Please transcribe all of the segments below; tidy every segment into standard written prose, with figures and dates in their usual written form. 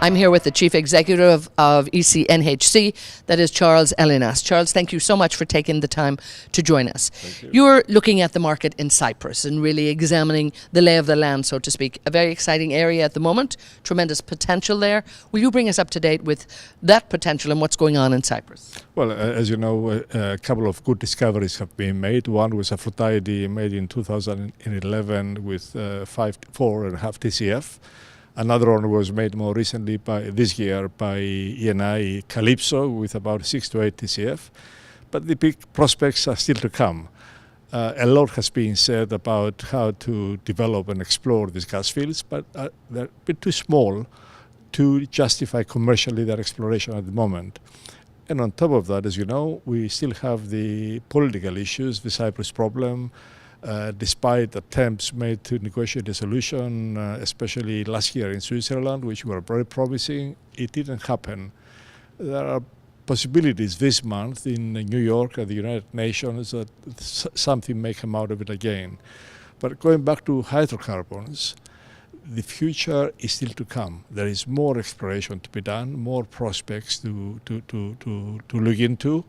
I'm here with the Chief Executive of ECNHC, that is Charles Ellinas. Charles, thank you so much for taking the time to join us. Thank you. You're looking at the market in Cyprus and really examining the lay of the land, so to speak. A very exciting area at the moment, tremendous potential there. Will you bring us up to date with that potential and what's going on in Cyprus? Well, as you know, a couple of good discoveries have been made. One was Aphrodite, made in 2011 with 4.5 TCF. Another one was made more recently this year by Eithne Calypso with about 6 to 8 TCF. But the big prospects are still to come. A lot has been said about how to develop and explore these gas fields, but they're a bit too small to justify commercially their exploration at the moment. And on top of that, as you know, we still have the political issues, the Cyprus problem. Despite attempts made to negotiate a solution, especially last year in Switzerland, which were very promising, it didn't happen. There are possibilities this month in New York at the United Nations that something may come out of it again. But going back to hydrocarbons, the future is still to come. There is more exploration to be done, more prospects to look into.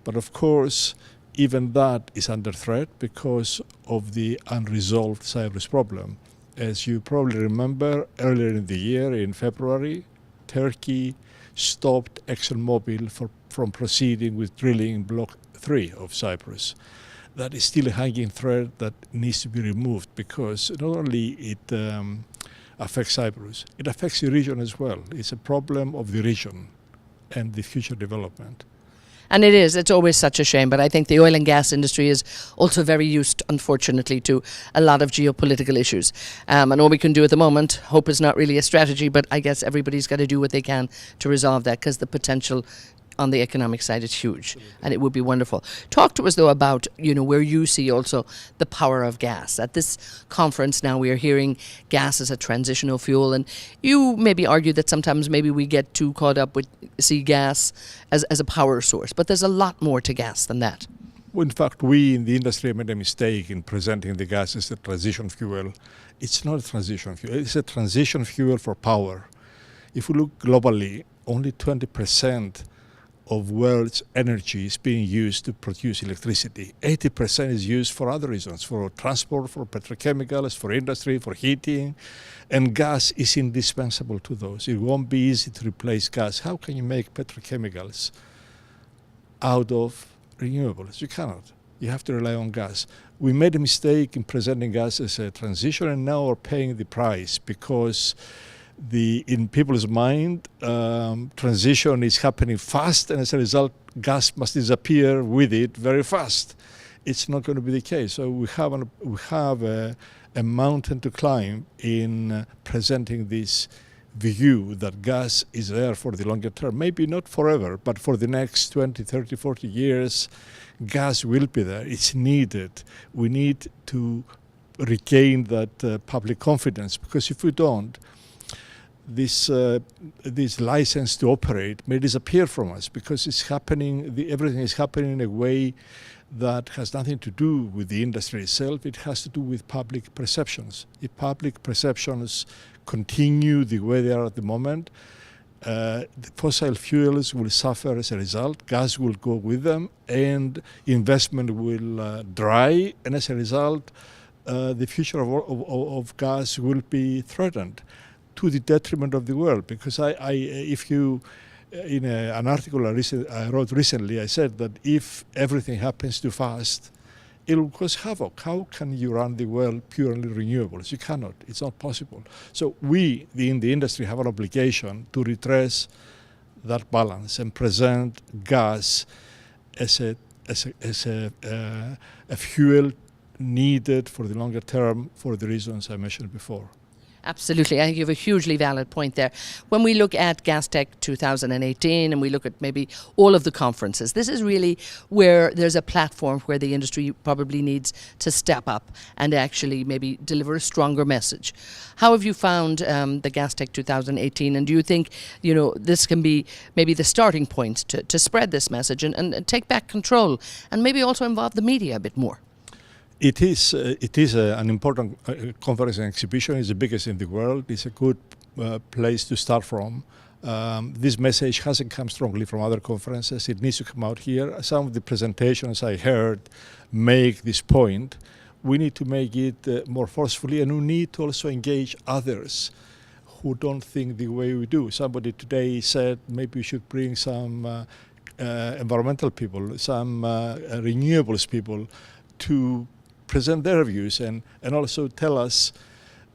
But of course, even that is under threat because of the unresolved Cyprus problem. As you probably remember, earlier in the year, in February, Turkey stopped ExxonMobil from proceeding with drilling in Block 3 of Cyprus. That is still a hanging thread that needs to be removed because not only it affects Cyprus, it affects the region as well. It's a problem of the region and the future development. And it's always such a shame, but I think the oil and gas industry is also very used, unfortunately, to a lot of geopolitical issues. And all we can do at the moment, hope is not really a strategy, but I guess everybody's got to do what they can to resolve that because the potential on the economic side is huge. And it would be wonderful. Talk to us, though, about, where you see also the power of gas. At this conference now, we are hearing gas as a transitional fuel. And you maybe argue that sometimes maybe we get too caught up with see gas as a power source. But there's a lot more to gas than that. Well, in fact, we in the industry made a mistake in presenting the gas as a transition fuel. It's not a transition fuel. It's a transition fuel for power. If we look globally, only 20% of world's energy is being used to produce electricity. 80% is used for other reasons, for transport, for petrochemicals, for industry, for heating, and gas is indispensable to those. It won't be easy to replace gas. How can you make petrochemicals out of renewables? You cannot. You have to rely on gas. We made a mistake in presenting gas as a transition, and now we're paying the price because in people's mind, transition is happening fast, and as a result, gas must disappear with it very fast. It's not going to be the case. So we have a mountain to climb in presenting this view that gas is there for the longer term. Maybe not forever, but for the next 20, 30, 40 years, gas will be there. It's needed. We need to regain that public confidence, because if we don't, this license to operate may disappear from us because it's happening. Everything is happening in a way that has nothing to do with the industry itself. It has to do with public perceptions. If public perceptions continue the way they are at the moment, the fossil fuels will suffer as a result. Gas will go with them, and investment will dry. And as a result, the future of gas will be threatened, to the detriment of the world. Because if you, in an article I wrote recently, I said that if everything happens too fast, it will cause havoc. How can you run the world purely renewables? You cannot. It's not possible. So we, in the industry, have an obligation to redress that balance and present gas as a fuel needed for the longer term for the reasons I mentioned before. Absolutely. I think you have a hugely valid point there. When we look at Gastech 2018 and we look at maybe all of the conferences, this is really where there's a platform where the industry probably needs to step up and actually maybe deliver a stronger message. How have you found the Gastech 2018, and do you think this can be maybe the starting point to spread this message and take back control and maybe also involve the media a bit more? It is an important conference and exhibition. It's the biggest in the world. It's a good place to start from. This message hasn't come strongly from other conferences. It needs to come out here. Some of the presentations I heard make this point. We need to make it more forcefully, and we need to also engage others who don't think the way we do. Somebody today said maybe we should bring some environmental people, some renewables people to present their views and also tell us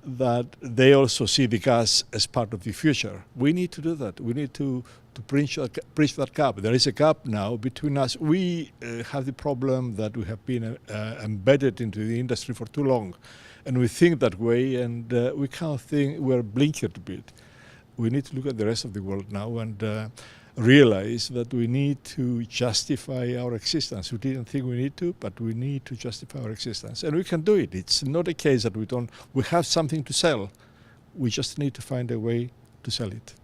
that they also see the gas as part of the future. We need to do that. We need to bridge that gap. There is a gap now between us. We have the problem that we have been embedded into the industry for too long, and we think that way, and we can't think, we're blinkered a bit. We need to look at the rest of the world now and realize that we need to justify our existence. We didn't think we need to, but we need to justify our existence. And we can do it. It's not a case that we have something to sell. We just need to find a way to sell it.